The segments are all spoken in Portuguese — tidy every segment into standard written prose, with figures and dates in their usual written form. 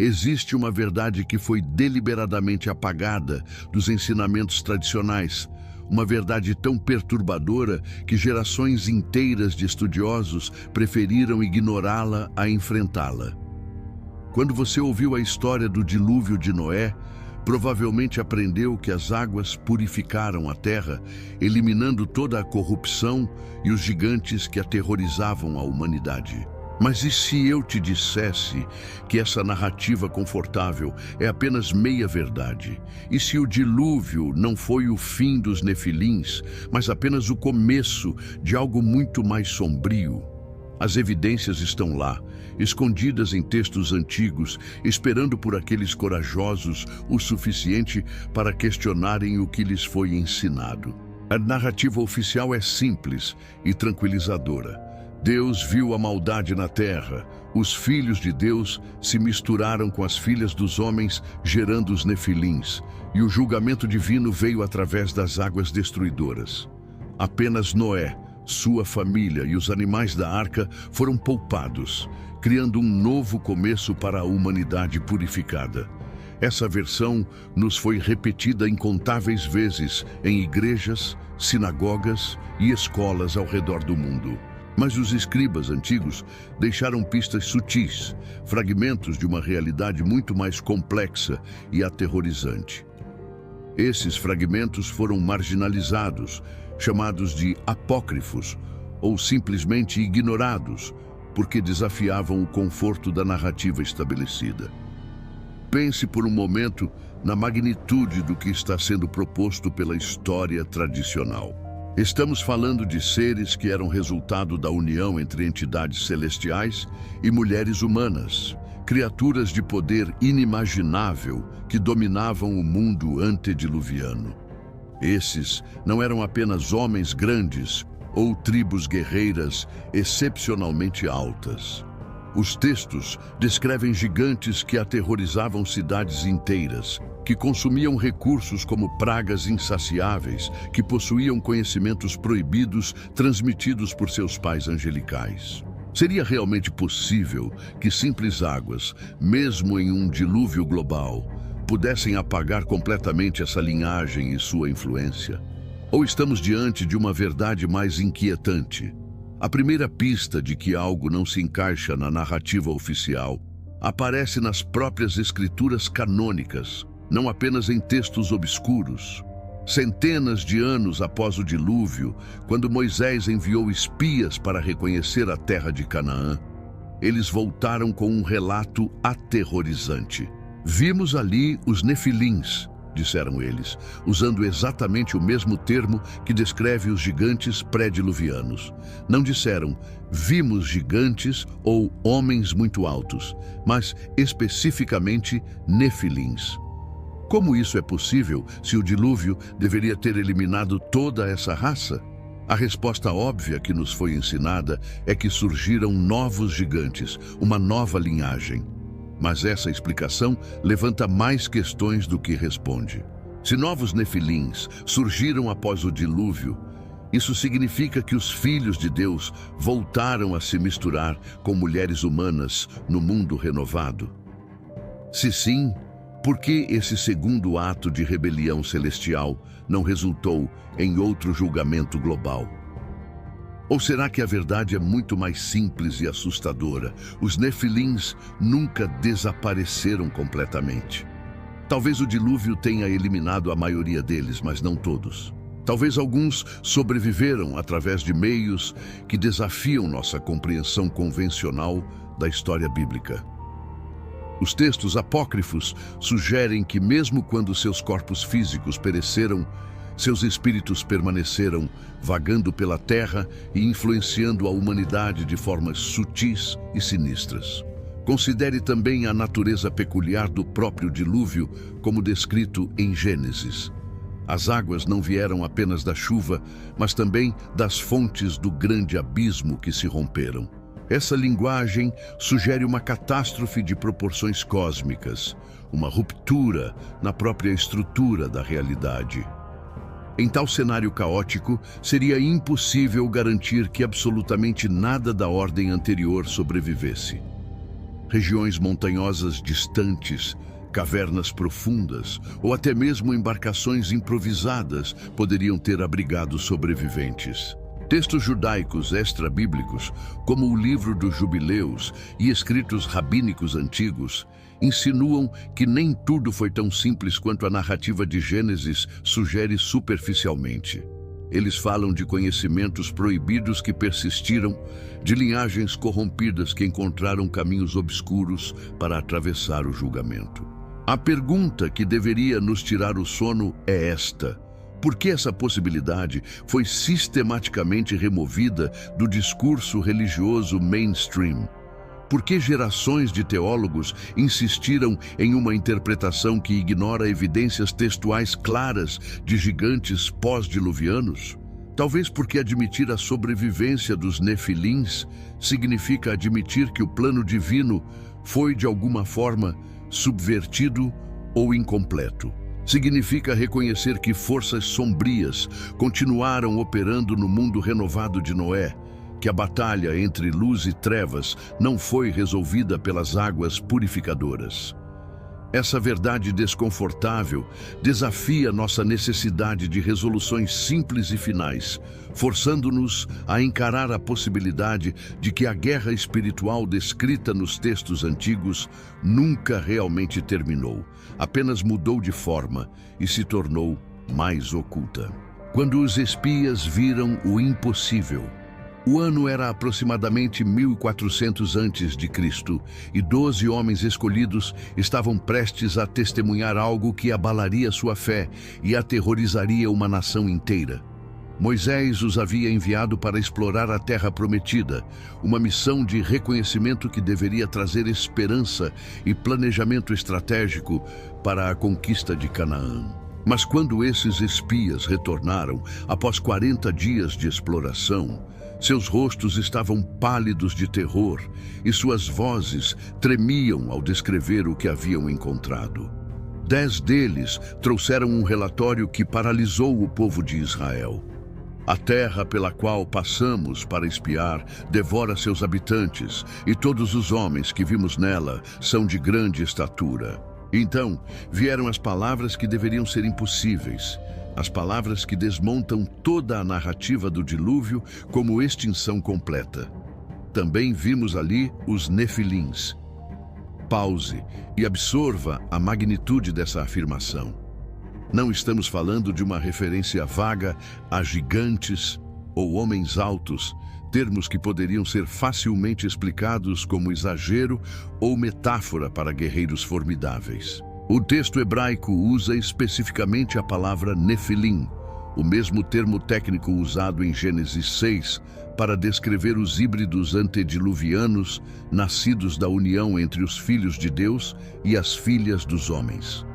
Existe uma verdade que foi deliberadamente apagada dos ensinamentos tradicionais, uma verdade tão perturbadora que gerações inteiras de estudiosos preferiram ignorá-la a enfrentá-la. Quando você ouviu a história do dilúvio de Noé, provavelmente aprendeu que as águas purificaram a terra, eliminando toda a corrupção e os gigantes que aterrorizavam a humanidade. Mas e se eu te dissesse que essa narrativa confortável é apenas meia-verdade? E se o dilúvio não foi o fim dos nefilins, mas apenas o começo de algo muito mais sombrio? As evidências estão lá, escondidas em textos antigos, esperando por aqueles corajosos o suficiente para questionarem o que lhes foi ensinado. A narrativa oficial é simples e tranquilizadora. Deus viu a maldade na terra. Os filhos de Deus se misturaram com as filhas dos homens, gerando os nefilins, e o julgamento divino veio através das águas destruidoras. Apenas Noé, sua família e os animais da arca foram poupados, criando um novo começo para a humanidade purificada. Essa versão nos foi repetida incontáveis vezes em igrejas, sinagogas e escolas ao redor do mundo. Mas os escribas antigos deixaram pistas sutis, fragmentos de uma realidade muito mais complexa e aterrorizante. Esses fragmentos foram marginalizados, chamados de apócrifos, ou simplesmente ignorados, porque desafiavam o conforto da narrativa estabelecida. Pense por um momento na magnitude do que está sendo proposto pela história tradicional. Estamos falando de seres que eram resultado da união entre entidades celestiais e mulheres humanas, criaturas de poder inimaginável que dominavam o mundo antediluviano. Esses não eram apenas homens grandes ou tribos guerreiras excepcionalmente altas. Os textos descrevem gigantes que aterrorizavam cidades inteiras, que consumiam recursos como pragas insaciáveis, que possuíam conhecimentos proibidos transmitidos por seus pais angelicais. Seria realmente possível que simples águas, mesmo em um dilúvio global, pudessem apagar completamente essa linhagem e sua influência? Ou estamos diante de uma verdade mais inquietante? A primeira pista de que algo não se encaixa na narrativa oficial aparece nas próprias escrituras canônicas, não apenas em textos obscuros. Centenas de anos após o dilúvio, quando Moisés enviou espias para reconhecer a terra de Canaã, eles voltaram com um relato aterrorizante. Vimos ali os nefilins, disseram eles, usando exatamente o mesmo termo que descreve os gigantes pré-diluvianos. Não disseram, vimos gigantes ou homens muito altos, mas especificamente nefilins. Como isso é possível se o dilúvio deveria ter eliminado toda essa raça? A resposta óbvia que nos foi ensinada é que surgiram novos gigantes, uma nova linhagem. Mas essa explicação levanta mais questões do que responde. Se novos nefilins surgiram após o dilúvio, isso significa que os filhos de Deus voltaram a se misturar com mulheres humanas no mundo renovado? Se sim, por que esse segundo ato de rebelião celestial não resultou em outro julgamento global? Ou será que a verdade é muito mais simples e assustadora? Os nefilins nunca desapareceram completamente. Talvez o dilúvio tenha eliminado a maioria deles, mas não todos. Talvez alguns sobreviveram através de meios que desafiam nossa compreensão convencional da história bíblica. Os textos apócrifos sugerem que mesmo quando seus corpos físicos pereceram, seus espíritos permaneceram vagando pela terra e influenciando a humanidade de formas sutis e sinistras. Considere também a natureza peculiar do próprio dilúvio, como descrito em Gênesis. As águas não vieram apenas da chuva, mas também das fontes do grande abismo que se romperam. Essa linguagem sugere uma catástrofe de proporções cósmicas, uma ruptura na própria estrutura da realidade. Em tal cenário caótico, seria impossível garantir que absolutamente nada da ordem anterior sobrevivesse. Regiões montanhosas distantes, cavernas profundas ou até mesmo embarcações improvisadas poderiam ter abrigado sobreviventes. Textos judaicos extra-bíblicos, como o livro dos Jubileus e escritos rabínicos antigos, insinuam que nem tudo foi tão simples quanto a narrativa de Gênesis sugere superficialmente. Eles falam de conhecimentos proibidos que persistiram, de linhagens corrompidas que encontraram caminhos obscuros para atravessar o julgamento. A pergunta que deveria nos tirar o sono é esta: por que essa possibilidade foi sistematicamente removida do discurso religioso mainstream? Por que gerações de teólogos insistiram em uma interpretação que ignora evidências textuais claras de gigantes pós-diluvianos? Talvez porque admitir a sobrevivência dos nefilins significa admitir que o plano divino foi, de alguma forma, subvertido ou incompleto. Significa reconhecer que forças sombrias continuaram operando no mundo renovado de Noé, que a batalha entre luz e trevas não foi resolvida pelas águas purificadoras. Essa verdade desconfortável desafia nossa necessidade de resoluções simples e finais, forçando-nos a encarar a possibilidade de que a guerra espiritual descrita nos textos antigos nunca realmente terminou, apenas mudou de forma e se tornou mais oculta. Quando os espias viram o impossível, o ano era aproximadamente 1400 a.C. e 12 homens escolhidos estavam prestes a testemunhar algo que abalaria sua fé e aterrorizaria uma nação inteira. Moisés os havia enviado para explorar a Terra Prometida, uma missão de reconhecimento que deveria trazer esperança e planejamento estratégico para a conquista de Canaã. Mas quando esses espias retornaram, após 40 dias de exploração, seus rostos estavam pálidos de terror e suas vozes tremiam ao descrever o que haviam encontrado. 10 deles trouxeram um relatório que paralisou o povo de Israel. A terra pela qual passamos para espiar devora seus habitantes, e todos os homens que vimos nela são de grande estatura. Então vieram as palavras que deveriam ser impossíveis, as palavras que desmontam toda a narrativa do dilúvio como extinção completa. Também vimos ali os nefilins. Pause e absorva a magnitude dessa afirmação. Não estamos falando de uma referência vaga a gigantes ou homens altos, termos que poderiam ser facilmente explicados como exagero ou metáfora para guerreiros formidáveis. O texto hebraico usa especificamente a palavra nefilim, o mesmo termo técnico usado em Gênesis 6 para descrever os híbridos antediluvianos nascidos da união entre os filhos de Deus e as filhas dos homens.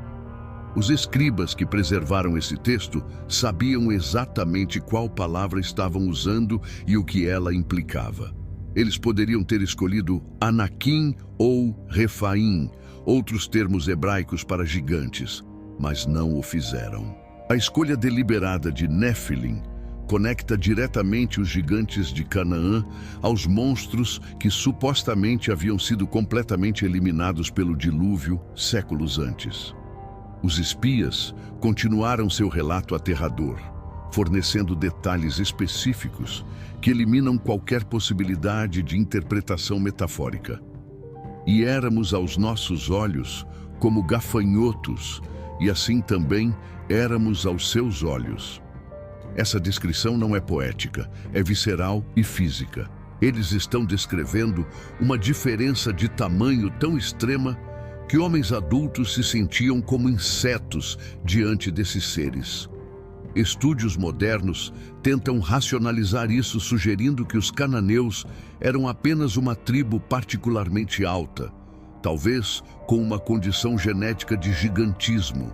Os escribas que preservaram esse texto sabiam exatamente qual palavra estavam usando e o que ela implicava. Eles poderiam ter escolhido Anakim ou Refaim, outros termos hebraicos para gigantes, mas não o fizeram. A escolha deliberada de Nefilim conecta diretamente os gigantes de Canaã aos monstros que supostamente haviam sido completamente eliminados pelo dilúvio séculos antes. Os espias continuaram seu relato aterrador, fornecendo detalhes específicos que eliminam qualquer possibilidade de interpretação metafórica. E éramos aos nossos olhos como gafanhotos, e assim também éramos aos seus olhos. Essa descrição não é poética, é visceral e física. Eles estão descrevendo uma diferença de tamanho tão extrema que homens adultos se sentiam como insetos diante desses seres. Estúdios modernos tentam racionalizar isso, sugerindo que os cananeus eram apenas uma tribo particularmente alta, talvez com uma condição genética de gigantismo.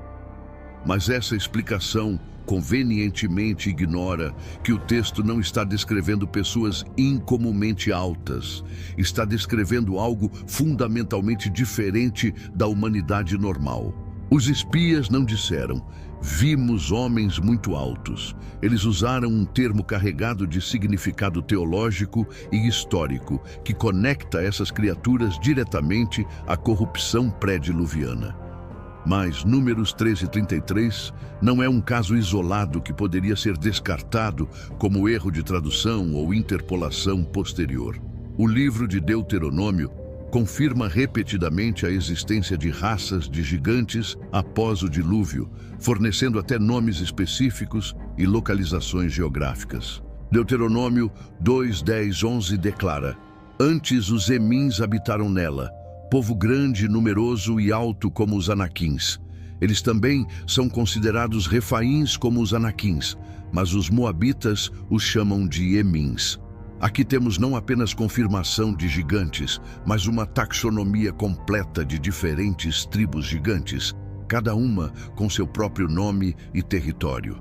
Mas essa explicação convenientemente ignora que o texto não está descrevendo pessoas incomumente altas, está descrevendo algo fundamentalmente diferente da humanidade normal. Os espias não disseram: "Vimos homens muito altos". Eles usaram um termo carregado de significado teológico e histórico que conecta essas criaturas diretamente à corrupção pré-diluviana. Mas Números 13:33 não é um caso isolado que poderia ser descartado como erro de tradução ou interpolação posterior. O livro de Deuteronômio confirma repetidamente a existência de raças de gigantes após o dilúvio, fornecendo até nomes específicos e localizações geográficas. Deuteronômio 2:10-11 declara: "Antes os Emins habitaram nela, povo grande, numeroso e alto como os Anaquins. Eles também são considerados Refaíns como os Anaquins, mas os Moabitas os chamam de Emins." Aqui temos não apenas confirmação de gigantes, mas uma taxonomia completa de diferentes tribos gigantes, cada uma com seu próprio nome e território.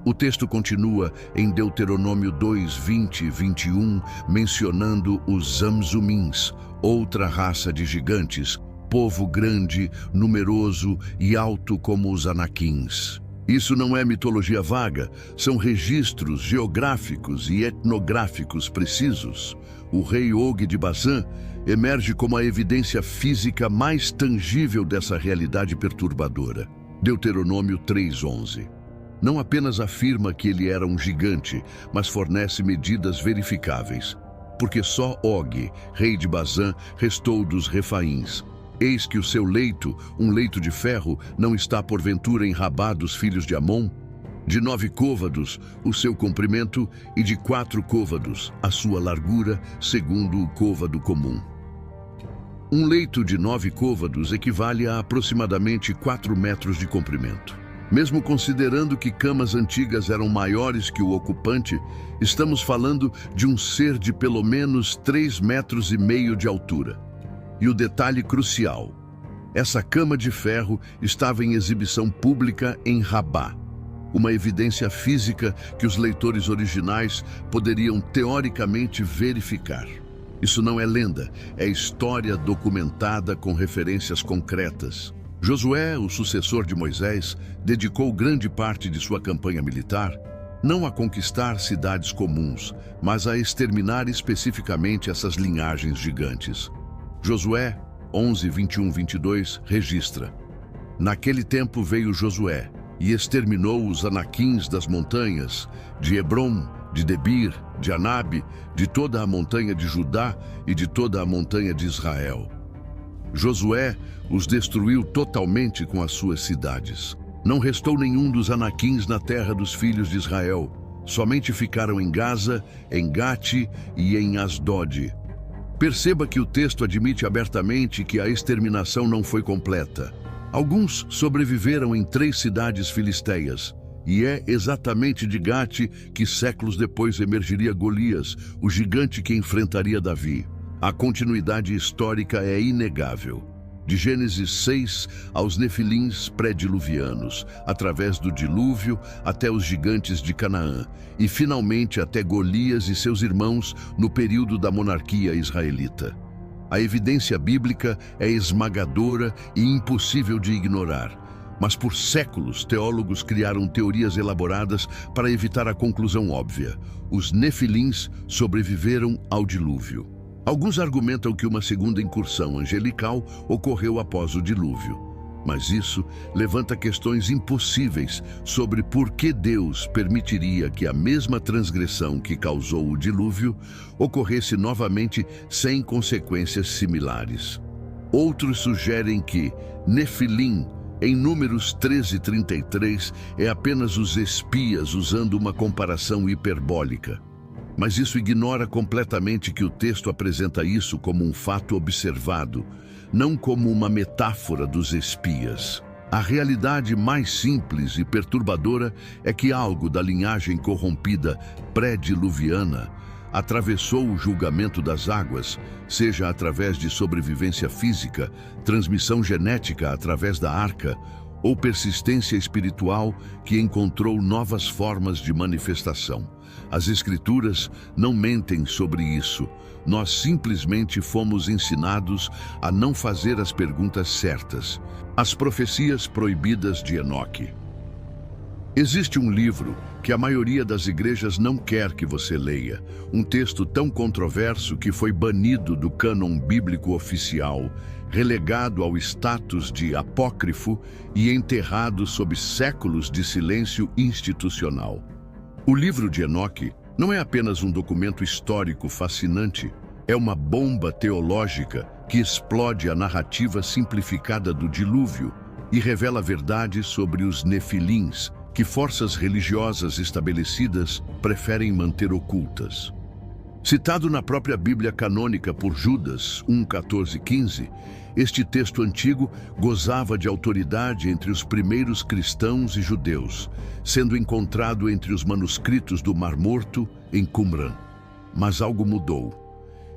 O texto continua em Deuteronômio 2:20 e 21, mencionando os Zamzumins, outra raça de gigantes, povo grande, numeroso e alto como os Anaquins. Isso não é mitologia vaga, são registros geográficos e etnográficos precisos. O rei Og de Bazã emerge como a evidência física mais tangível dessa realidade perturbadora. Deuteronômio 3:11. Não apenas afirma que ele era um gigante, mas fornece medidas verificáveis. Porque só Og, rei de Bazã, restou dos Refaíns. Eis que o seu leito, um leito de ferro, não está porventura em Rabá dos filhos de Amon? De 9 côvados, o seu comprimento, e de 4 côvados, a sua largura, segundo o côvado comum. Um leito de 9 côvados equivale a aproximadamente 4 metros de comprimento. Mesmo considerando que camas antigas eram maiores que o ocupante, estamos falando de um ser de pelo menos 3,5 metros de altura. E o detalhe crucial: essa cama de ferro estava em exibição pública em Rabá, uma evidência física que os leitores originais poderiam teoricamente verificar. Isso não é lenda, é história documentada com referências concretas. Josué, o sucessor de Moisés, dedicou grande parte de sua campanha militar não a conquistar cidades comuns, mas a exterminar especificamente essas linhagens gigantes. Josué 11:21-22 registra: "Naquele tempo veio Josué e exterminou os Anaquins das montanhas, de Hebrom, de Debir, de Anabe, de toda a montanha de Judá e de toda a montanha de Israel." Josué os destruiu totalmente com as suas cidades. Não restou nenhum dos Anaquins na terra dos filhos de Israel. Somente ficaram em Gaza, em Gate e em Asdod. Perceba que o texto admite abertamente que a exterminação não foi completa. Alguns sobreviveram em 3 cidades filisteias, e é exatamente de Gate que séculos depois emergiria Golias, o gigante que enfrentaria Davi. A continuidade histórica é inegável. De Gênesis 6 aos Nefilins pré-diluvianos, através do dilúvio até os gigantes de Canaã, e finalmente até Golias e seus irmãos no período da monarquia israelita. A evidência bíblica é esmagadora e impossível de ignorar, mas por séculos teólogos criaram teorias elaboradas para evitar a conclusão óbvia: os Nefilins sobreviveram ao dilúvio. Alguns argumentam que uma segunda incursão angelical ocorreu após o dilúvio, mas isso levanta questões impossíveis sobre por que Deus permitiria que a mesma transgressão que causou o dilúvio ocorresse novamente sem consequências similares. Outros sugerem que Nefilim, em Números 13:33, é apenas os espias usando uma comparação hiperbólica. Mas isso ignora completamente que o texto apresenta isso como um fato observado, não como uma metáfora dos espias. A realidade mais simples e perturbadora é que algo da linhagem corrompida pré-diluviana atravessou o julgamento das águas, seja através de sobrevivência física, transmissão genética através da arca, ou persistência espiritual que encontrou novas formas de manifestação. As Escrituras não mentem sobre isso. Nós simplesmente fomos ensinados a não fazer as perguntas certas. As profecias proibidas de Enoque. Existe um livro que a maioria das igrejas não quer que você leia, um texto tão controverso que foi banido do cânon bíblico oficial, relegado ao status de apócrifo e enterrado sob séculos de silêncio institucional. O livro de Enoque não é apenas um documento histórico fascinante, é uma bomba teológica que explode a narrativa simplificada do dilúvio e revela verdades sobre os nefilins, que forças religiosas estabelecidas preferem manter ocultas. Citado na própria Bíblia canônica por Judas 1:14-15, este texto antigo gozava de autoridade entre os primeiros cristãos e judeus, sendo encontrado entre os manuscritos do Mar Morto em Qumran. Mas algo mudou.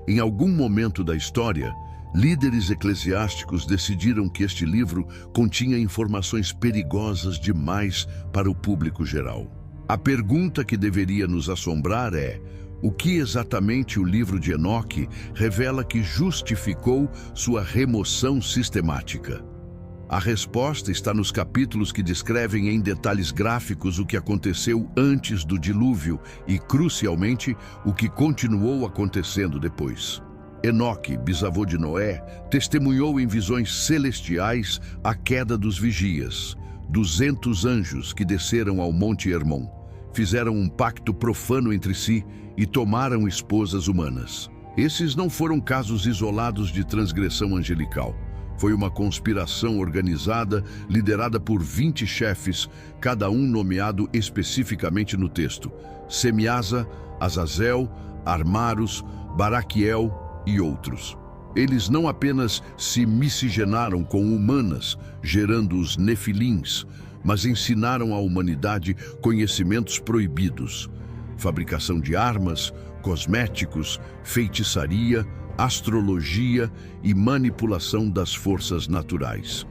Em algum momento da história, líderes eclesiásticos decidiram que este livro continha informações perigosas demais para o público geral. A pergunta que deveria nos assombrar é: o que exatamente o livro de Enoque revela que justificou sua remoção sistemática? A resposta está nos capítulos que descrevem em detalhes gráficos o que aconteceu antes do dilúvio e, crucialmente, o que continuou acontecendo depois. Enoque, bisavô de Noé, testemunhou em visões celestiais a queda dos vigias, 200 anjos que desceram ao Monte Hermon, fizeram um pacto profano entre si e tomaram esposas humanas. Esses não foram casos isolados de transgressão angelical. Foi uma conspiração organizada, liderada por 20 chefes, cada um nomeado especificamente no texto: Semiasa, Azazel, Armaros, Baraquiel e outros. Eles não apenas se miscigenaram com humanas, gerando os nefilins, mas ensinaram à humanidade conhecimentos proibidos: fabricação de armas, cosméticos, feitiçaria, astrologia e manipulação das forças naturais.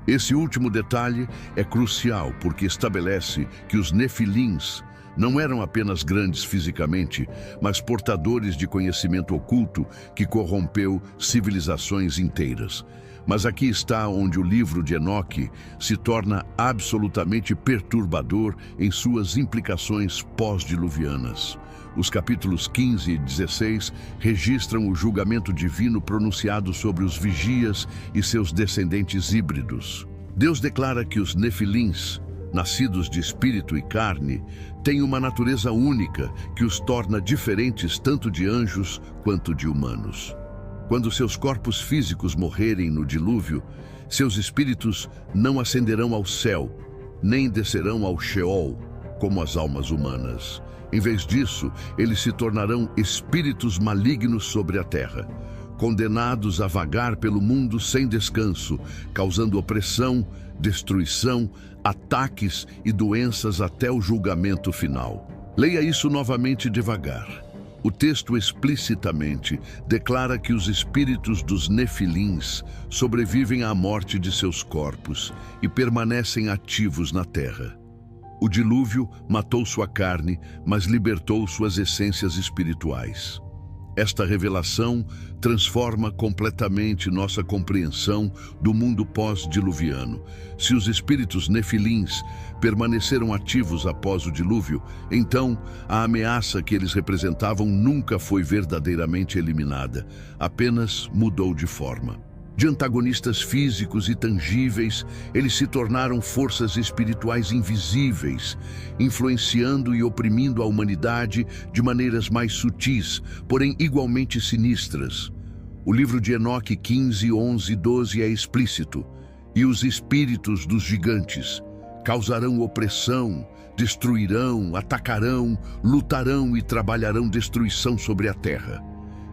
Esse último detalhe é crucial porque estabelece que os nefilins não eram apenas grandes fisicamente, mas portadores de conhecimento oculto que corrompeu civilizações inteiras. Mas aqui está onde o livro de Enoque se torna absolutamente perturbador em suas implicações pós-diluvianas. Os capítulos 15 e 16 registram o julgamento divino pronunciado sobre os vigias e seus descendentes híbridos. Deus declara que os nefilins, nascidos de espírito e carne, têm uma natureza única que os torna diferentes tanto de anjos quanto de humanos. Quando seus corpos físicos morrerem no dilúvio, seus espíritos não ascenderão ao céu, nem descerão ao Sheol, como as almas humanas. Em vez disso, eles se tornarão espíritos malignos sobre a terra, condenados a vagar pelo mundo sem descanso, causando opressão, destruição, ataques e doenças até o julgamento final. Leia isso novamente devagar. O texto explicitamente declara que os espíritos dos nefilins sobrevivem à morte de seus corpos e permanecem ativos na terra. O dilúvio matou sua carne, mas libertou suas essências espirituais. Esta revelação transforma completamente nossa compreensão do mundo pós-diluviano. Se os espíritos nefilins permaneceram ativos após o dilúvio, então a ameaça que eles representavam nunca foi verdadeiramente eliminada, apenas mudou de forma. De antagonistas físicos e tangíveis, eles se tornaram forças espirituais invisíveis, influenciando e oprimindo a humanidade de maneiras mais sutis, porém igualmente sinistras. O livro de Enoque 15, 11 e 12 é explícito. E os espíritos dos gigantes causarão opressão, destruirão, atacarão, lutarão e trabalharão destruição sobre a terra.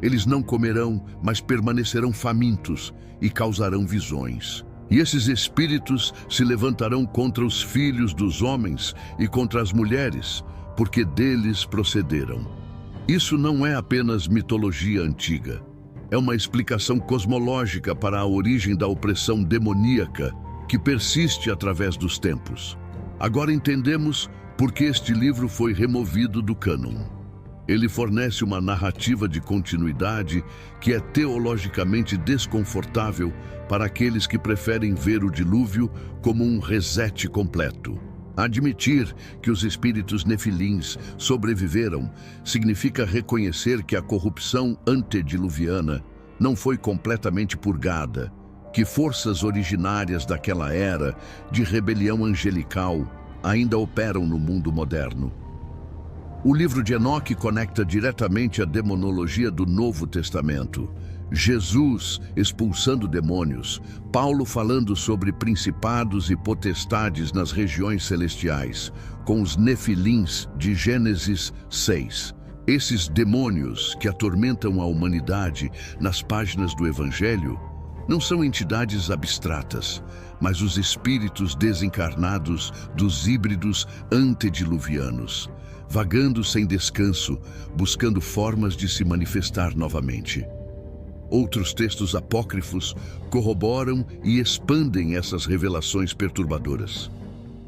Eles não comerão, mas permanecerão famintos e causarão visões. E esses espíritos se levantarão contra os filhos dos homens e contra as mulheres, porque deles procederam. Isso não é apenas mitologia antiga. É uma explicação cosmológica para a origem da opressão demoníaca que persiste através dos tempos. Agora entendemos por que este livro foi removido do cânon. Ele fornece uma narrativa de continuidade que é teologicamente desconfortável para aqueles que preferem ver o dilúvio como um reset completo. Admitir que os espíritos nefilins sobreviveram significa reconhecer que a corrupção antediluviana não foi completamente purgada, que forças originárias daquela era de rebelião angelical ainda operam no mundo moderno. O livro de Enoque conecta diretamente a demonologia do Novo Testamento. Jesus expulsando demônios, Paulo falando sobre principados e potestades nas regiões celestiais, com os nefilins de Gênesis 6. Esses demônios que atormentam a humanidade nas páginas do Evangelho não são entidades abstratas, mas os espíritos desencarnados dos híbridos antediluvianos, vagando sem descanso, buscando formas de se manifestar novamente. Outros textos apócrifos corroboram e expandem essas revelações perturbadoras.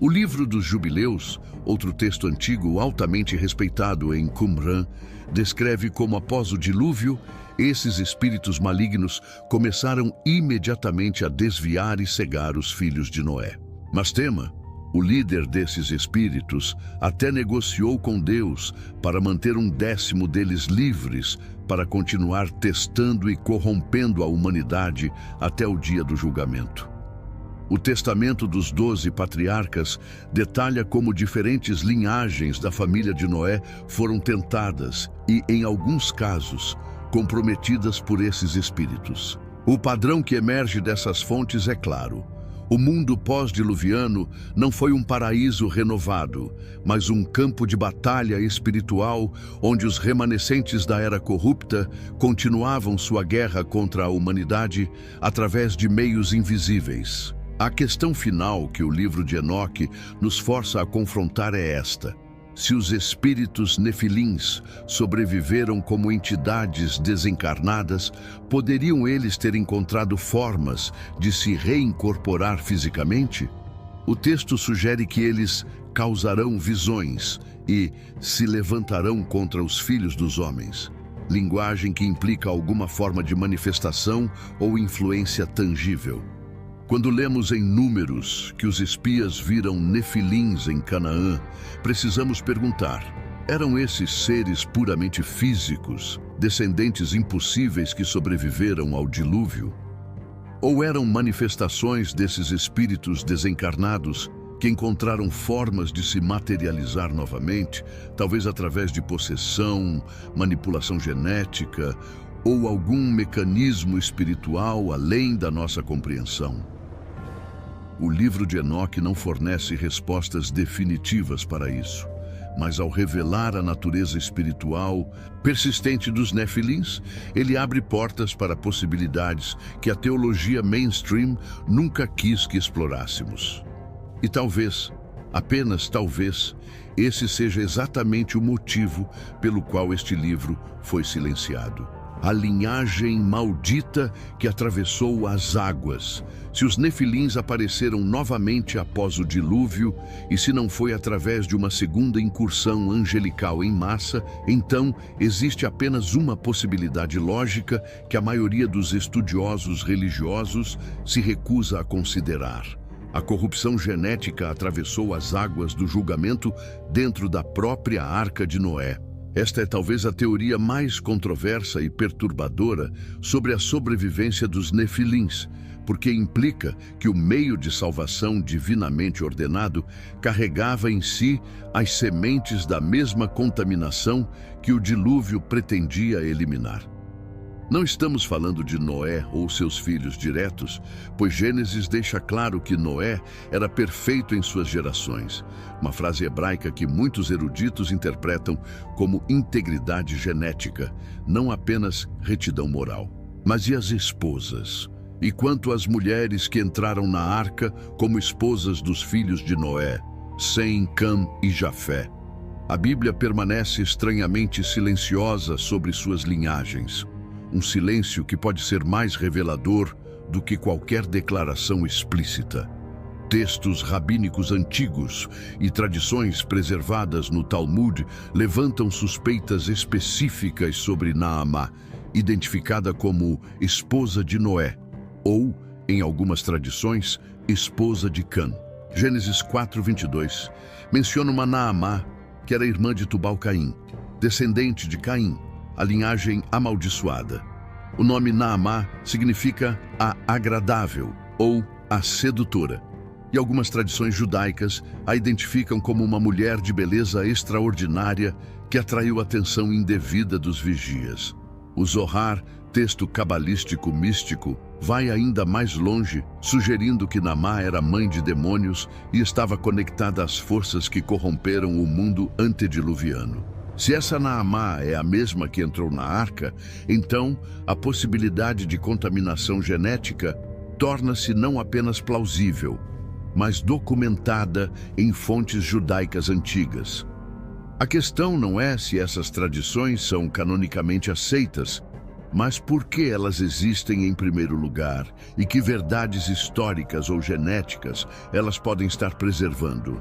O livro dos Jubileus, outro texto antigo altamente respeitado em Qumran, descreve como após o dilúvio, esses espíritos malignos começaram imediatamente a desviar e cegar os filhos de Noé. Mastema, o líder desses espíritos, até negociou com Deus para manter 1/10 deles livres para continuar testando e corrompendo a humanidade até o dia do julgamento. O testamento dos 12 patriarcas detalha como diferentes linhagens da família de Noé foram tentadas e, em alguns casos, comprometidas por esses espíritos. O padrão que emerge dessas fontes é claro. O mundo pós-diluviano não foi um paraíso renovado, mas um campo de batalha espiritual onde os remanescentes da era corrupta continuavam sua guerra contra a humanidade através de meios invisíveis. A questão final que o livro de Enoque nos força a confrontar é esta: se os espíritos nefilins sobreviveram como entidades desencarnadas, poderiam eles ter encontrado formas de se reincorporar fisicamente? O texto sugere que eles causarão visões e se levantarão contra os filhos dos homens, linguagem que implica alguma forma de manifestação ou influência tangível. Quando lemos em Números que os espias viram nefilins em Canaã, precisamos perguntar: eram esses seres puramente físicos, descendentes impossíveis que sobreviveram ao dilúvio? Ou eram manifestações desses espíritos desencarnados que encontraram formas de se materializar novamente, talvez através de possessão, manipulação genética ou algum mecanismo espiritual além da nossa compreensão? O livro de Enoque não fornece respostas definitivas para isso, mas ao revelar a natureza espiritual persistente dos nefilins, ele abre portas para possibilidades que a teologia mainstream nunca quis que explorássemos. E talvez, apenas talvez, esse seja exatamente o motivo pelo qual este livro foi silenciado. A linhagem maldita que atravessou as águas. Se os nefilins apareceram novamente após o dilúvio, e se não foi através de uma segunda incursão angelical em massa, então existe apenas uma possibilidade lógica que a maioria dos estudiosos religiosos se recusa a considerar. A corrupção genética atravessou as águas do julgamento dentro da própria Arca de Noé. Esta é talvez a teoria mais controversa e perturbadora sobre a sobrevivência dos nefilins, porque implica que o meio de salvação divinamente ordenado carregava em si as sementes da mesma contaminação que o dilúvio pretendia eliminar. Não estamos falando de Noé ou seus filhos diretos, pois Gênesis deixa claro que Noé era perfeito em suas gerações, uma frase hebraica que muitos eruditos interpretam como integridade genética, não apenas retidão moral. Mas e as esposas? E quanto às mulheres que entraram na arca como esposas dos filhos de Noé, Sem, Cam e Jafé? A Bíblia permanece estranhamente silenciosa sobre suas linhagens. Um silêncio que pode ser mais revelador do que qualquer declaração explícita. Textos rabínicos antigos e tradições preservadas no Talmud levantam suspeitas específicas sobre Naamá, identificada como esposa de Noé, ou, em algumas tradições, esposa de Cã. Gênesis 4:22 menciona uma Naamá, que era irmã de Tubal-Caim, descendente de Caim, a linhagem amaldiçoada. O nome Naamá significa a agradável ou a sedutora, e algumas tradições judaicas a identificam como uma mulher de beleza extraordinária que atraiu a atenção indevida dos vigias. O Zohar, texto cabalístico místico, vai ainda mais longe, sugerindo que Naamá era mãe de demônios e estava conectada às forças que corromperam o mundo antediluviano. Se essa Naamá é a mesma que entrou na arca, então a possibilidade de contaminação genética torna-se não apenas plausível, mas documentada em fontes judaicas antigas. A questão não é se essas tradições são canonicamente aceitas, mas por que elas existem em primeiro lugar e que verdades históricas ou genéticas elas podem estar preservando.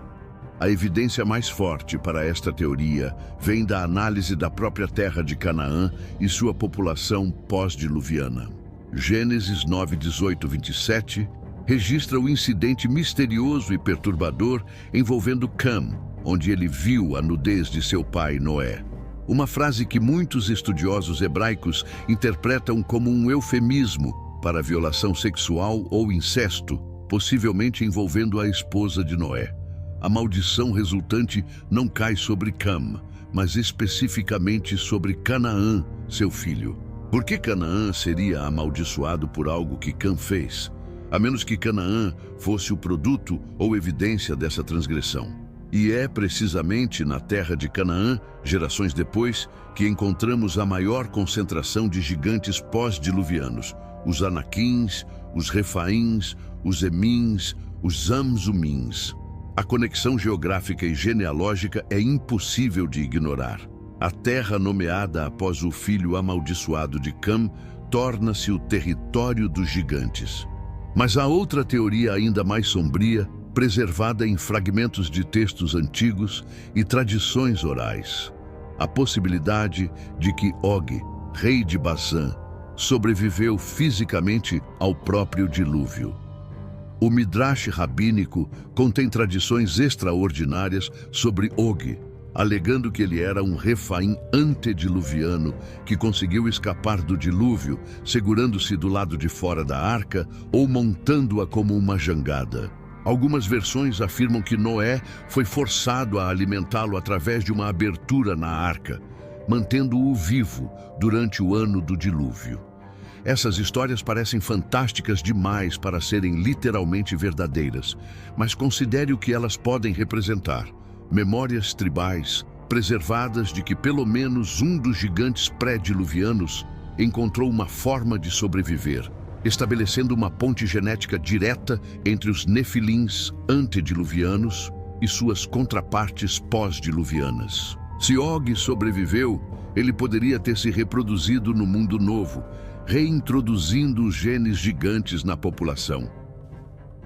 A evidência mais forte para esta teoria vem da análise da própria terra de Canaã e sua população pós-diluviana. Gênesis 9:18-27 registra o incidente misterioso e perturbador envolvendo Cã, onde ele viu a nudez de seu pai Noé. Uma frase que muitos estudiosos hebraicos interpretam como um eufemismo para violação sexual ou incesto, possivelmente envolvendo a esposa de Noé. A maldição resultante não cai sobre Cã, mas especificamente sobre Canaã, seu filho. Por que Canaã seria amaldiçoado por algo que Cã fez? A menos que Canaã fosse o produto ou evidência dessa transgressão. E é precisamente na terra de Canaã, gerações depois, que encontramos a maior concentração de gigantes pós-diluvianos, os Anaquins, os Refaíns, os Emins, os Zamzumins. A conexão geográfica e genealógica é impossível de ignorar. A terra nomeada após o filho amaldiçoado de Cã torna-se o território dos gigantes. Mas há outra teoria ainda mais sombria, preservada em fragmentos de textos antigos e tradições orais. A possibilidade de que Og, rei de Bazã, sobreviveu fisicamente ao próprio dilúvio. O Midrash rabínico contém tradições extraordinárias sobre Og, alegando que ele era um Refaim antediluviano que conseguiu escapar do dilúvio, segurando-se do lado de fora da arca ou montando-a como uma jangada. Algumas versões afirmam que Noé foi forçado a alimentá-lo através de uma abertura na arca, mantendo-o vivo durante o ano do dilúvio. Essas histórias parecem fantásticas demais para serem literalmente verdadeiras, mas considere o que elas podem representar. Memórias tribais, preservadas de que pelo menos um dos gigantes pré-diluvianos encontrou uma forma de sobreviver, estabelecendo uma ponte genética direta entre os nefilins antediluvianos e suas contrapartes pós-diluvianas. Se Og sobreviveu, ele poderia ter se reproduzido no mundo novo, reintroduzindo os genes gigantes na população.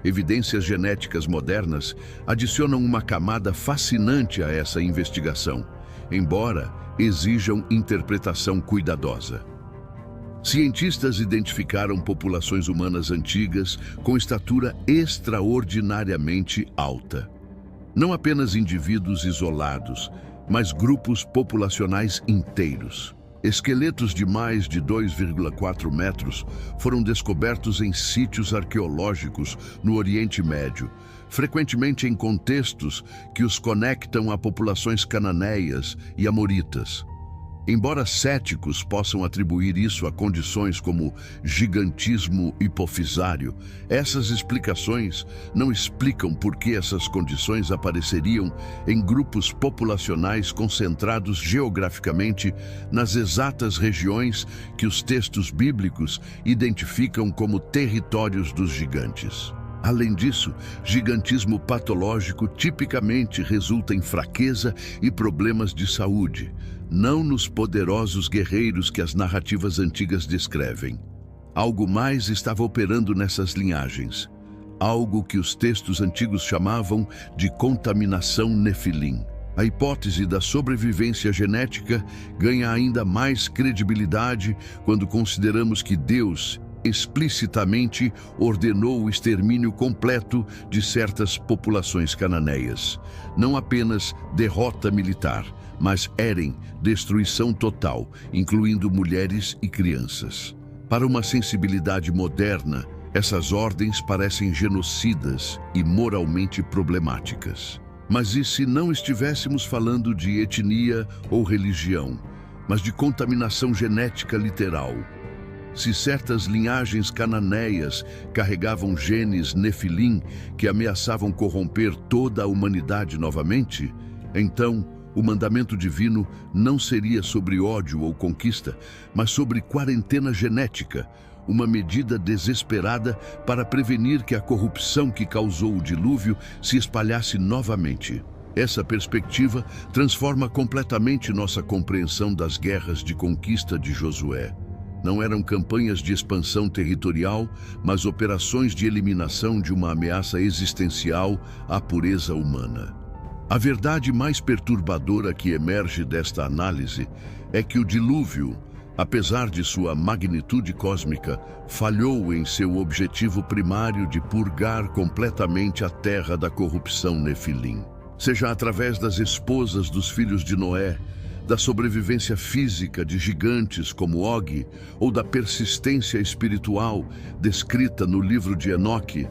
Evidências genéticas modernas adicionam uma camada fascinante a essa investigação, embora exijam interpretação cuidadosa. Cientistas identificaram populações humanas antigas com estatura extraordinariamente alta. Não apenas indivíduos isolados, mas grupos populacionais inteiros. Esqueletos de mais de 2,4 metros foram descobertos em sítios arqueológicos no Oriente Médio, frequentemente em contextos que os conectam a populações cananeias e amoritas. Embora céticos possam atribuir isso a condições como gigantismo hipofisário, essas explicações não explicam por que essas condições apareceriam em grupos populacionais concentrados geograficamente nas exatas regiões que os textos bíblicos identificam como territórios dos gigantes. Além disso, gigantismo patológico tipicamente resulta em fraqueza e problemas de saúde, não nos poderosos guerreiros que as narrativas antigas descrevem. Algo mais estava operando nessas linhagens. algo que os textos antigos chamavam de contaminação nefilim. A hipótese da sobrevivência genética ganha ainda mais credibilidade quando consideramos que Deus explicitamente ordenou o extermínio completo de certas populações cananeias. Não apenas derrota militar, mas destruição total, incluindo mulheres e crianças. Para uma sensibilidade moderna, essas ordens parecem genocidas e moralmente problemáticas. Mas e se não estivéssemos falando de etnia ou religião, mas de contaminação genética literal? Se certas linhagens cananeias carregavam genes nefilim que ameaçavam corromper toda a humanidade novamente, então o mandamento divino não seria sobre ódio ou conquista, mas sobre quarentena genética, uma medida desesperada para prevenir que a corrupção que causou o dilúvio se espalhasse novamente. Essa perspectiva transforma completamente nossa compreensão das guerras de conquista de Josué. Não eram campanhas de expansão territorial, mas operações de eliminação de uma ameaça existencial à pureza humana. A verdade mais perturbadora que emerge desta análise é que o dilúvio, apesar de sua magnitude cósmica, falhou em seu objetivo primário de purgar completamente a terra da corrupção nefilim. Seja através das esposas dos filhos de Noé, da sobrevivência física de gigantes como Og, ou da persistência espiritual descrita no livro de Enoque,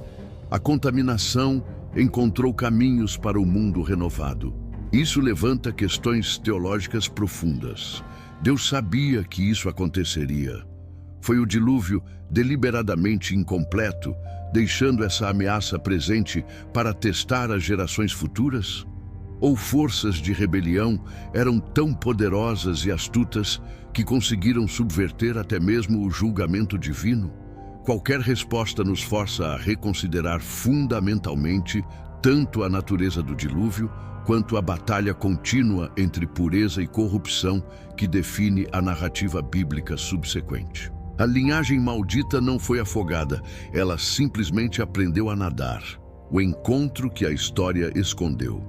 a contaminação encontrou caminhos para o mundo renovado. Isso levanta questões teológicas profundas. Deus sabia que isso aconteceria. Foi o dilúvio deliberadamente incompleto, deixando essa ameaça presente para testar as gerações futuras? Ou forças de rebelião eram tão poderosas e astutas que conseguiram subverter até mesmo o julgamento divino? Qualquer resposta nos força a reconsiderar fundamentalmente tanto a natureza do dilúvio quanto a batalha contínua entre pureza e corrupção que define a narrativa bíblica subsequente. A linhagem maldita não foi afogada, ela simplesmente aprendeu a nadar, o encontro que a história escondeu.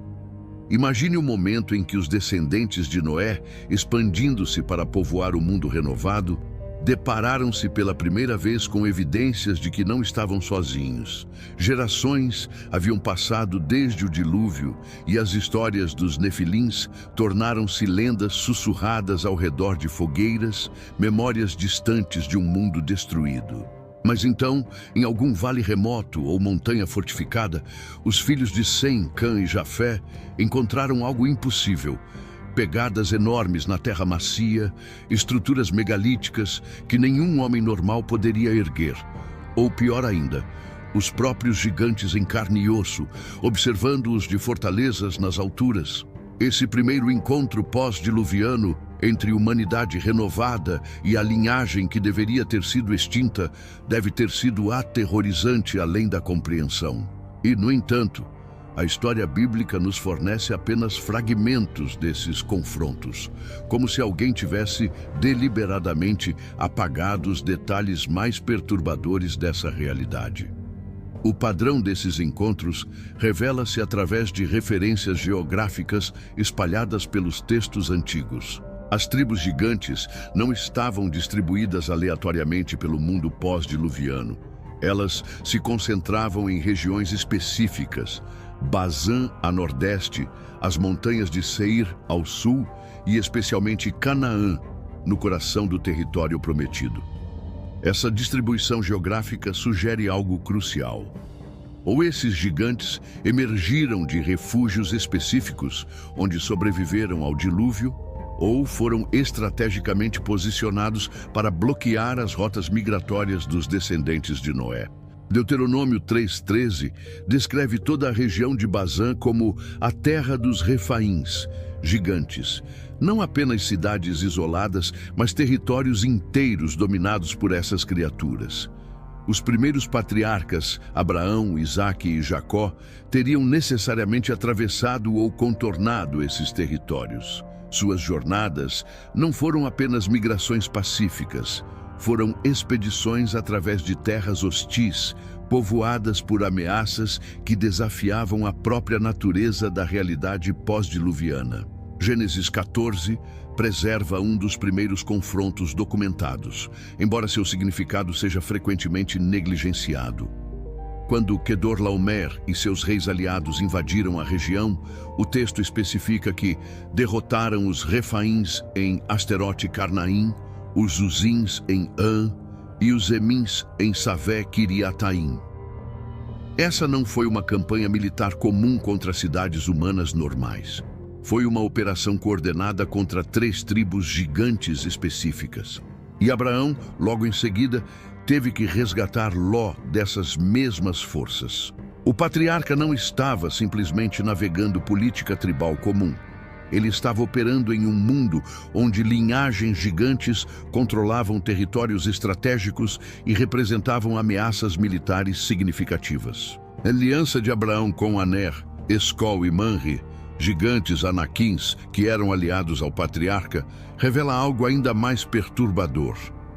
Imagine o momento em que os descendentes de Noé, expandindo-se para povoar o mundo renovado, depararam-se pela primeira vez com evidências de que não estavam sozinhos. Gerações haviam passado desde o dilúvio e as histórias dos nefilins tornaram-se lendas sussurradas ao redor de fogueiras, memórias distantes de um mundo destruído. Mas então, em algum vale remoto ou montanha fortificada, os filhos de Sem, Cã e Jafé encontraram algo impossível: pegadas enormes na terra macia, estruturas megalíticas que nenhum homem normal poderia erguer. Ou pior ainda, os próprios gigantes em carne e osso, observando-os de fortalezas nas alturas. Esse primeiro encontro pós-diluviano entre humanidade renovada e a linhagem que deveria ter sido extinta deve ter sido aterrorizante além da compreensão. E, no entanto, a história bíblica nos fornece apenas fragmentos desses confrontos, como se alguém tivesse deliberadamente apagado os detalhes mais perturbadores dessa realidade. O padrão desses encontros revela-se através de referências geográficas espalhadas pelos textos antigos. As tribos gigantes não estavam distribuídas aleatoriamente pelo mundo pós-diluviano. Elas se concentravam em regiões específicas: Bazã a nordeste, as montanhas de Seir ao sul e especialmente Canaã, no coração do território prometido. Essa distribuição geográfica sugere algo crucial. Ou esses gigantes emergiram de refúgios específicos onde sobreviveram ao dilúvio, ou foram estrategicamente posicionados para bloquear as rotas migratórias dos descendentes de Noé. Deuteronômio 3:13 descreve toda a região de Bazã como a terra dos Refaíns, gigantes. Não apenas cidades isoladas, mas territórios inteiros dominados por essas criaturas. Os primeiros patriarcas, Abraão, Isaque e Jacó, teriam necessariamente atravessado ou contornado esses territórios. Suas jornadas não foram apenas migrações pacíficas, foram expedições através de terras hostis, povoadas por ameaças que desafiavam a própria natureza da realidade pós-diluviana. Gênesis 14 preserva um dos primeiros confrontos documentados, embora seu significado seja frequentemente negligenciado. Quando Quedorlaomer e seus reis aliados invadiram a região, o texto especifica que derrotaram os Refaíns em Asterote Carnaim, os Uzins em An e os Emins em Savé Kiriataim. Essa não foi uma campanha militar comum contra cidades humanas normais. Foi uma operação coordenada contra 3 tribos gigantes específicas. E Abraão, logo em seguida, teve que resgatar Ló dessas mesmas forças. O patriarca não estava simplesmente navegando política tribal comum. Ele estava operando em um mundo onde linhagens gigantes controlavam territórios estratégicos e representavam ameaças militares significativas. A aliança de Abraão com Aner, Escol e Manre, gigantes anaquins que eram aliados ao patriarca, revela algo ainda mais perturbador.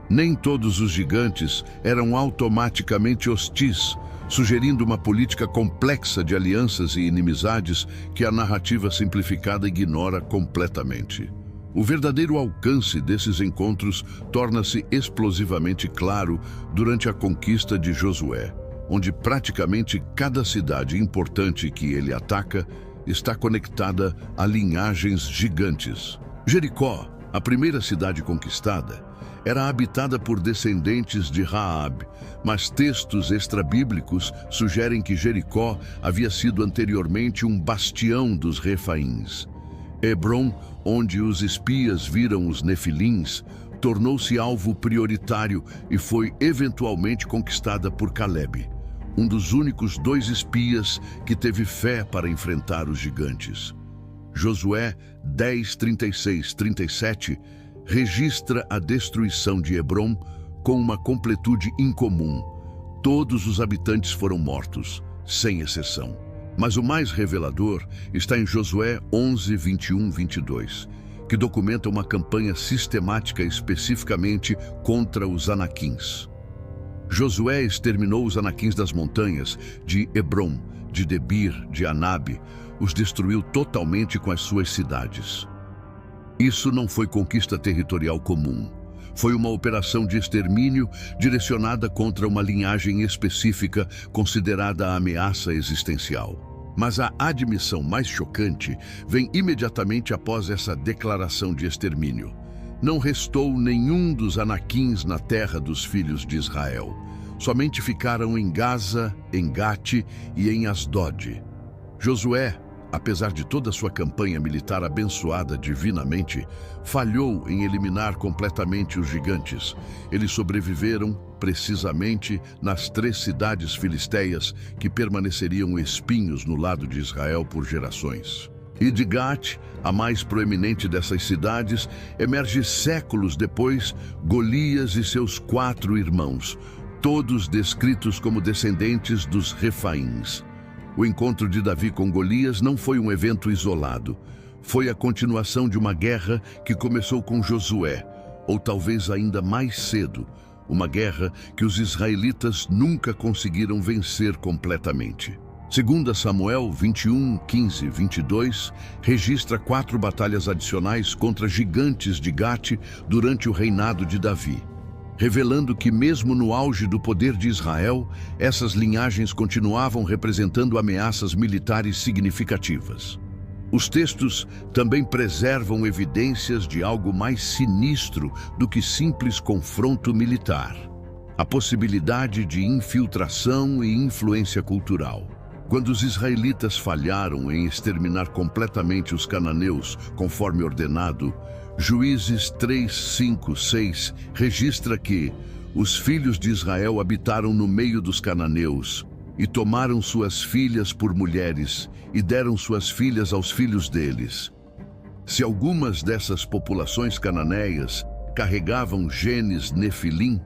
Nem todos os gigantes eram automaticamente hostis, sugerindo uma política complexa de alianças e inimizades que a narrativa simplificada ignora completamente. O verdadeiro alcance desses encontros torna-se explosivamente claro durante a conquista de Josué, onde praticamente cada cidade importante que ele ataca está conectada a linhagens gigantes. Jericó, a primeira cidade conquistada, era habitada por descendentes de Raabe, mas textos extrabíblicos sugerem que Jericó havia sido anteriormente um bastião dos Refaíns. Hebrom, onde os espias viram os Nefilins, tornou-se alvo prioritário e foi eventualmente conquistada por Calebe, um dos únicos 2 espias que teve fé para enfrentar os gigantes. Josué 10, 36, 37 registra a destruição de Hebrom com uma completude incomum. Todos os habitantes foram mortos, sem exceção. Mas o mais revelador está em Josué 11, 21, 22, que documenta uma campanha sistemática especificamente contra os anaquins. Josué exterminou os anaquins das montanhas, de Hebrom, de Debir, de Anabe, os destruiu totalmente com as suas cidades. Isso não foi conquista territorial comum. Foi uma operação de extermínio direcionada contra uma linhagem específica considerada a ameaça existencial. Mas a admissão mais chocante vem imediatamente após essa declaração de extermínio. Não restou nenhum dos anaquins na terra dos filhos de Israel. Somente ficaram em Gaza, em Gate e em Asdod. Josué, apesar de toda sua campanha militar abençoada divinamente, falhou em eliminar completamente os gigantes. Eles sobreviveram precisamente nas 3 cidades filisteias que permaneceriam espinhos no lado de Israel por gerações. E de Gate, a mais proeminente dessas cidades, emerge séculos depois Golias e seus 4 irmãos, todos descritos como descendentes dos Refaíns. O encontro de Davi com Golias não foi um evento isolado. Foi a continuação de uma guerra que começou com Josué, ou talvez ainda mais cedo, uma guerra que os israelitas nunca conseguiram vencer completamente. 2 Samuel 21, 15, 22 registra 4 batalhas adicionais contra gigantes de Gate durante o reinado de Davi, revelando que mesmo no auge do poder de Israel, essas linhagens continuavam representando ameaças militares significativas. Os textos também preservam evidências de algo mais sinistro do que simples confronto militar: a possibilidade de infiltração e influência cultural. Quando os israelitas falharam em exterminar completamente os cananeus, conforme ordenado, Juízes 3, 5, 6 registra que os filhos de Israel habitaram no meio dos cananeus e tomaram suas filhas por mulheres e deram suas filhas aos filhos deles. Se algumas dessas populações cananeias carregavam genes Nefilim,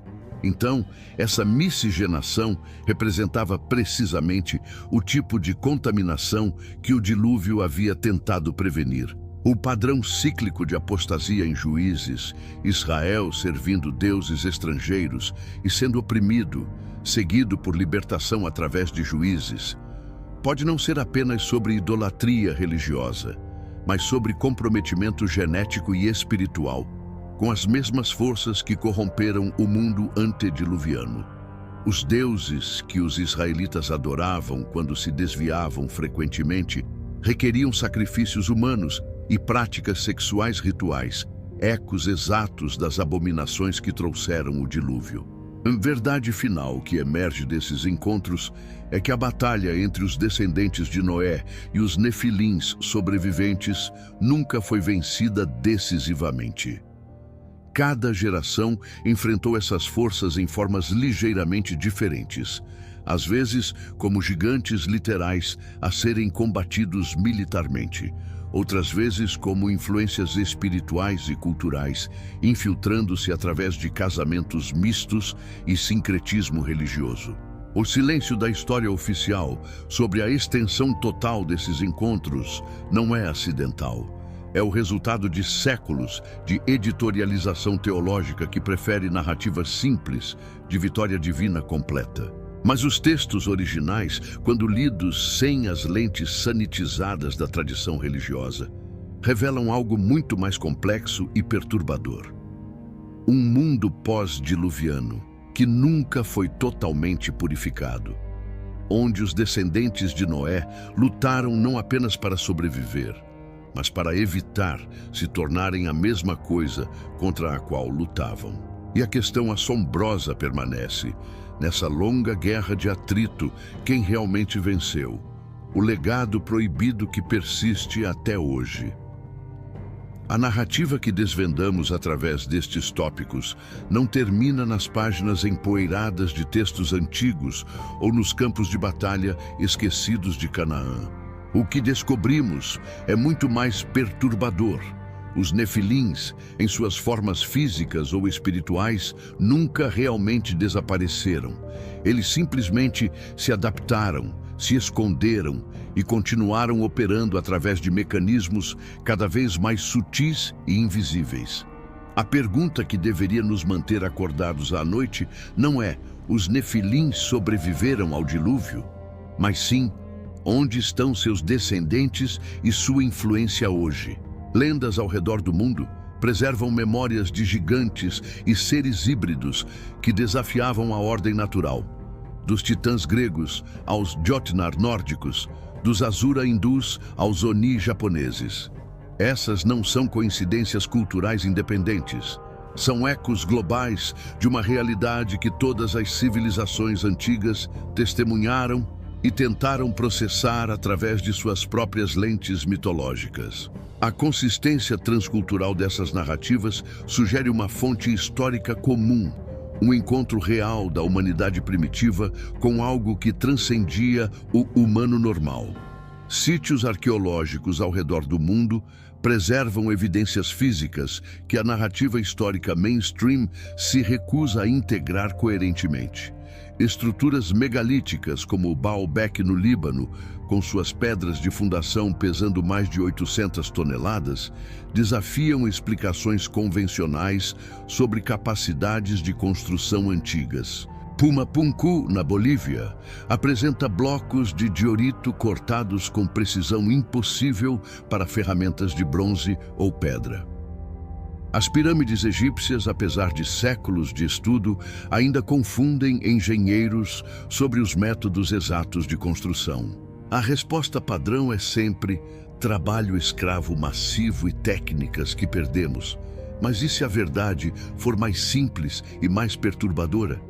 então essa miscigenação representava precisamente o tipo de contaminação que o dilúvio havia tentado prevenir. O padrão cíclico de apostasia em Juízes, Israel servindo deuses estrangeiros e sendo oprimido, seguido por libertação através de juízes, pode não ser apenas sobre idolatria religiosa, mas sobre comprometimento genético e espiritual, com as mesmas forças que corromperam o mundo antediluviano. Os deuses que os israelitas adoravam quando se desviavam frequentemente requeriam sacrifícios humanos e práticas sexuais rituais, ecos exatos das abominações que trouxeram o dilúvio. A verdade final que emerge desses encontros é que a batalha entre os descendentes de Noé e os nefilins sobreviventes nunca foi vencida decisivamente. Cada geração enfrentou essas forças em formas ligeiramente diferentes, às vezes como gigantes literais a serem combatidos militarmente, outras vezes como influências espirituais e culturais, infiltrando-se através de casamentos mistos e sincretismo religioso. O silêncio da história oficial sobre a extensão total desses encontros não é acidental. É o resultado de séculos de editorialização teológica que prefere narrativas simples de vitória divina completa. Mas os textos originais, quando lidos sem as lentes sanitizadas da tradição religiosa, revelam algo muito mais complexo e perturbador. Um mundo pós-diluviano que nunca foi totalmente purificado, onde os descendentes de Noé lutaram não apenas para sobreviver, mas para evitar se tornarem a mesma coisa contra a qual lutavam. E a questão assombrosa permanece: nessa longa guerra de atrito, quem realmente venceu? O legado proibido que persiste até hoje. A narrativa que desvendamos através destes tópicos não termina nas páginas empoeiradas de textos antigos ou nos campos de batalha esquecidos de Canaã. O que descobrimos é muito mais perturbador. Os nefilins, em suas formas físicas ou espirituais, nunca realmente desapareceram. Eles simplesmente se adaptaram, se esconderam e continuaram operando através de mecanismos cada vez mais sutis e invisíveis. A pergunta que deveria nos manter acordados à noite não é: os nefilins sobreviveram ao dilúvio? Mas sim: onde estão seus descendentes e sua influência hoje? Lendas ao redor do mundo preservam memórias de gigantes e seres híbridos que desafiavam a ordem natural. Dos titãs gregos aos Jotnar nórdicos, dos Asura hindus aos Oni japoneses. Essas não são coincidências culturais independentes. São ecos globais de uma realidade que todas as civilizações antigas testemunharam e tentaram processar através de suas próprias lentes mitológicas. A consistência transcultural dessas narrativas sugere uma fonte histórica comum, um encontro real da humanidade primitiva com algo que transcendia o humano normal. Sítios arqueológicos ao redor do mundo preservam evidências físicas que a narrativa histórica mainstream se recusa a integrar coerentemente. Estruturas megalíticas como o Baalbek no Líbano, com suas pedras de fundação pesando mais de 800 toneladas, desafiam explicações convencionais sobre capacidades de construção antigas. Pumapunku, na Bolívia, apresenta blocos de diorito cortados com precisão impossível para ferramentas de bronze ou pedra. As pirâmides egípcias, apesar de séculos de estudo, ainda confundem engenheiros sobre os métodos exatos de construção. A resposta padrão é sempre trabalho escravo massivo e técnicas que perdemos. Mas e se a verdade for mais simples e mais perturbadora?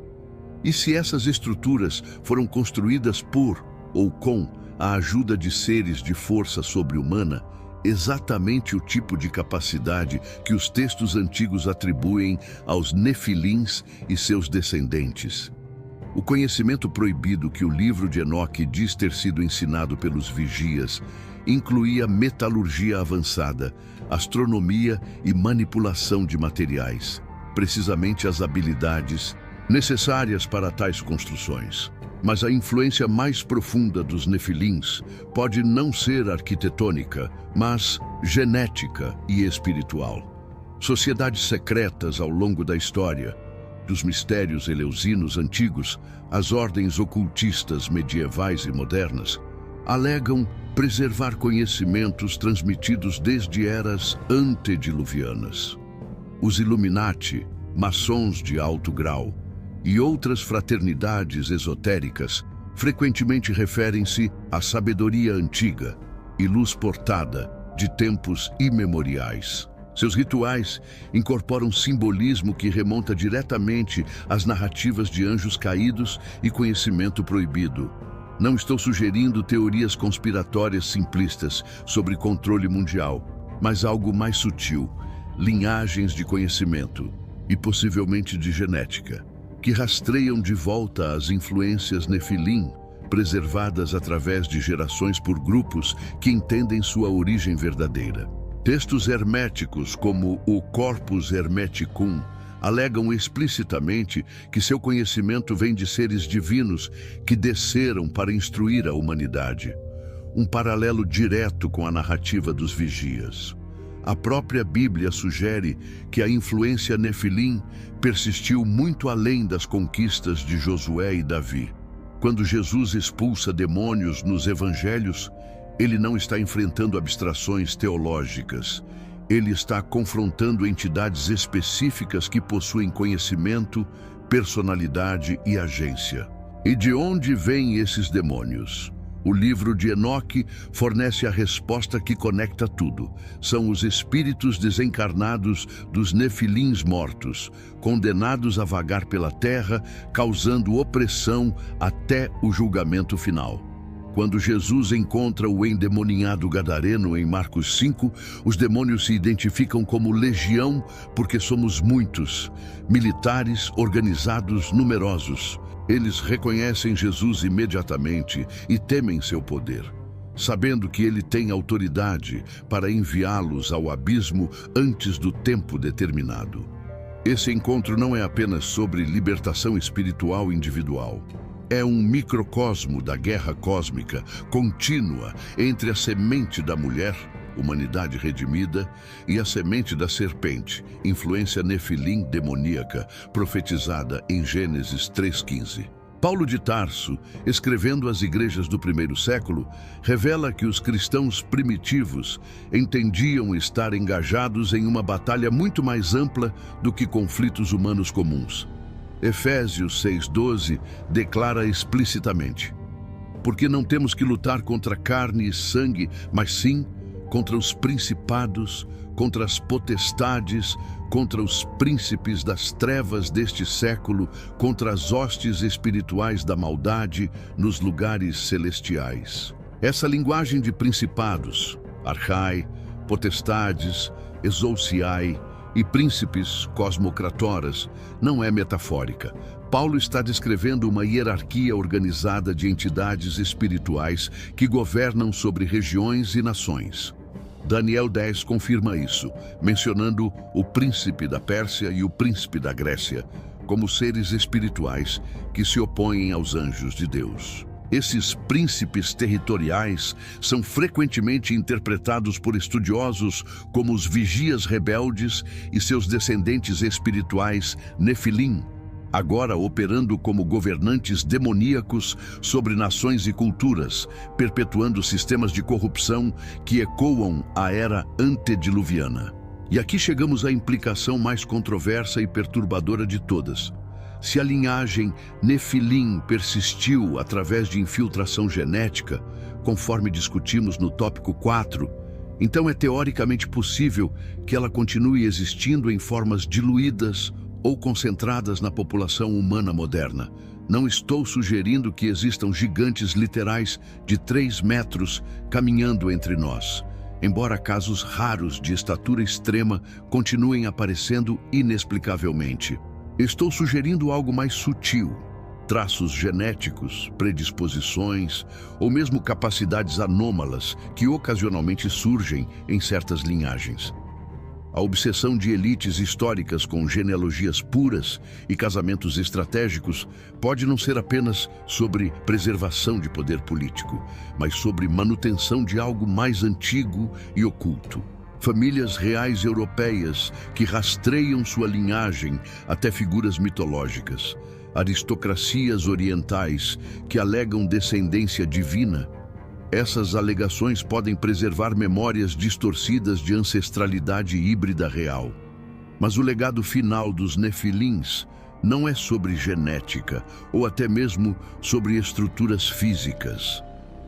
E se essas estruturas foram construídas por ou com a ajuda de seres de força sobre-humana, exatamente o tipo de capacidade que os textos antigos atribuem aos nefilins e seus descendentes? O conhecimento proibido que o livro de Enoque diz ter sido ensinado pelos vigias incluía metalurgia avançada, astronomia e manipulação de materiais, precisamente as habilidades necessárias para tais construções. Mas a influência mais profunda dos nefilins pode não ser arquitetônica, mas genética e espiritual. Sociedades secretas ao longo da história, dos mistérios eleusinos antigos, as ordens ocultistas medievais e modernas alegam preservar conhecimentos transmitidos desde eras antediluvianas. Os Illuminati, maçons de alto grau e outras fraternidades esotéricas frequentemente referem-se à sabedoria antiga e luz portada de tempos imemoriais. Seus rituais incorporam simbolismo que remonta diretamente às narrativas de anjos caídos e conhecimento proibido. Não estou sugerindo teorias conspiratórias simplistas sobre controle mundial, mas algo mais sutil, linhagens de conhecimento e possivelmente de genética, que rastreiam de volta as influências Nefilim, preservadas através de gerações por grupos que entendem sua origem verdadeira. Textos herméticos, como o Corpus Hermeticum, alegam explicitamente que seu conhecimento vem de seres divinos que desceram para instruir a humanidade. Um paralelo direto com a narrativa dos vigias. A própria Bíblia sugere que a influência Nefilim persistiu muito além das conquistas de Josué e Davi. Quando Jesus expulsa demônios nos evangelhos, ele não está enfrentando abstrações teológicas. Ele está confrontando entidades específicas que possuem conhecimento, personalidade e agência. E de onde vêm esses demônios? O livro de Enoque fornece a resposta que conecta tudo. São os espíritos desencarnados dos nefilins mortos, condenados a vagar pela terra, causando opressão até o julgamento final. Quando Jesus encontra o endemoninhado gadareno em Marcos 5, os demônios se identificam como legião porque somos muitos, militares, organizados, numerosos. Eles reconhecem Jesus imediatamente e temem seu poder, sabendo que ele tem autoridade para enviá-los ao abismo antes do tempo determinado. Esse encontro não é apenas sobre libertação espiritual individual. É um microcosmo da guerra cósmica contínua entre a semente da mulher, humanidade redimida, e a semente da serpente, influência nefilim demoníaca, profetizada em Gênesis 3:15. Paulo de Tarso, escrevendo às igrejas do primeiro século, revela que os cristãos primitivos entendiam estar engajados em uma batalha muito mais ampla do que conflitos humanos comuns. Efésios 6:12 declara explicitamente: porque não temos que lutar contra carne e sangue, mas sim contra os principados, contra as potestades, contra os príncipes das trevas deste século, contra as hostes espirituais da maldade nos lugares celestiais. Essa linguagem de principados, archai, potestades, exousiai, e príncipes cosmocratoras não é metafórica. Paulo está descrevendo uma hierarquia organizada de entidades espirituais que governam sobre regiões e nações. Daniel 10 confirma isso, mencionando o príncipe da Pérsia e o príncipe da Grécia como seres espirituais que se opõem aos anjos de Deus. Esses príncipes territoriais são frequentemente interpretados por estudiosos como os vigias rebeldes e seus descendentes espirituais Nefilim, agora operando como governantes demoníacos sobre nações e culturas, perpetuando sistemas de corrupção que ecoam a era antediluviana. E aqui chegamos à implicação mais controversa e perturbadora de todas. Se a linhagem Nefilim persistiu através de infiltração genética, conforme discutimos no tópico 4, então é teoricamente possível que ela continue existindo em formas diluídas ou concentradas na população humana moderna. Não estou sugerindo que existam gigantes literais de 3 metros caminhando entre nós, embora casos raros de estatura extrema continuem aparecendo inexplicavelmente. Estou sugerindo algo mais sutil, traços genéticos, predisposições ou mesmo capacidades anômalas que ocasionalmente surgem em certas linhagens. A obsessão de elites históricas com genealogias puras e casamentos estratégicos pode não ser apenas sobre preservação de poder político, mas sobre manutenção de algo mais antigo e oculto. famílias reais europeias que rastreiam sua linhagem até figuras mitológicas, aristocracias orientais que alegam descendência divina. Essas alegações podem preservar memórias distorcidas de ancestralidade híbrida real. Mas o legado final dos Nefilins não é sobre genética ou até mesmo sobre estruturas físicas.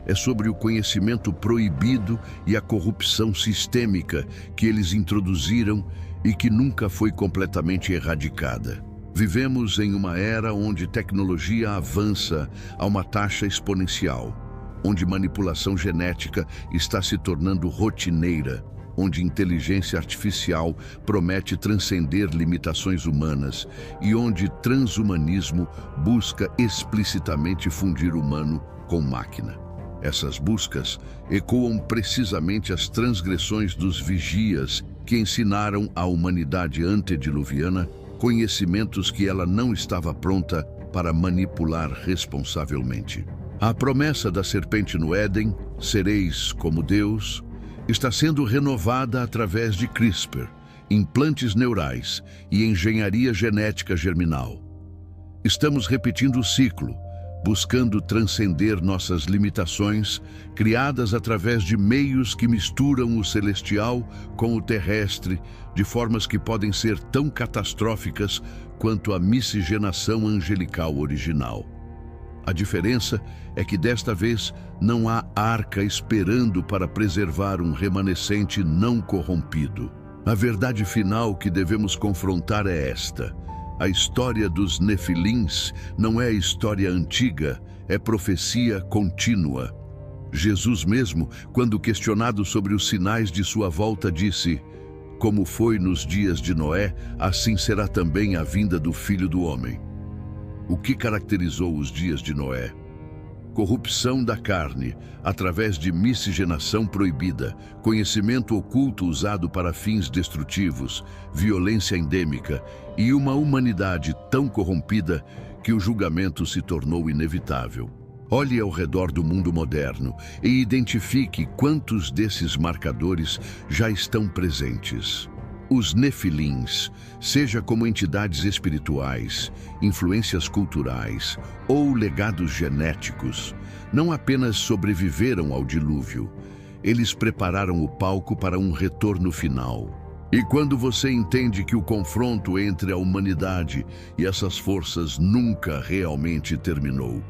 É sobre o conhecimento proibido e a corrupção sistêmica que eles introduziram e que nunca foi completamente erradicada. Vivemos em uma era onde tecnologia avança a uma taxa exponencial, onde manipulação genética está se tornando rotineira, onde inteligência artificial promete transcender limitações humanas e onde transhumanismo busca explicitamente fundir humano com máquina. Essas buscas ecoam precisamente as transgressões dos vigias que ensinaram à humanidade antediluviana conhecimentos que ela não estava pronta para manipular responsavelmente. A promessa da serpente no Éden, sereis como Deus, está sendo renovada através de CRISPR, implantes neurais e engenharia genética germinal. Estamos repetindo o ciclo, buscando transcender nossas limitações, criadas através de meios que misturam o celestial com o terrestre, de formas que podem ser tão catastróficas quanto a miscigenação angelical original. A diferença é que desta vez não há arca esperando para preservar um remanescente não corrompido. A verdade final que devemos confrontar é esta: a história dos Nefilins não é história antiga, é profecia contínua. Jesus mesmo, quando questionado sobre os sinais de sua volta, disse: como foi nos dias de Noé, assim será também a vinda do Filho do Homem. O que caracterizou os dias de Noé? Corrupção da carne, através de miscigenação proibida, conhecimento oculto usado para fins destrutivos, violência endêmica e uma humanidade tão corrompida que o julgamento se tornou inevitável. Olhe ao redor do mundo moderno e identifique quantos desses marcadores já estão presentes. Os Nefilins, seja como entidades espirituais, influências culturais ou legados genéticos, não apenas sobreviveram ao dilúvio, eles prepararam o palco para um retorno final. E quando você entende que o confronto entre a humanidade e essas forças nunca realmente terminou,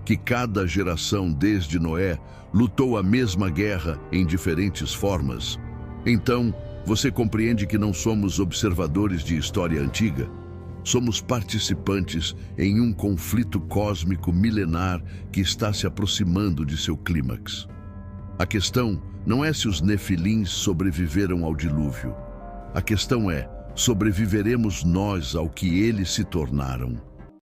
que cada geração desde Noé lutou a mesma guerra em diferentes formas, então você compreende que não somos observadores de história antiga. Somos participantes em um conflito cósmico milenar que está se aproximando de seu clímax. A questão não é se os Nefilins sobreviveram ao dilúvio. A questão é: sobreviveremos nós ao que eles se tornaram?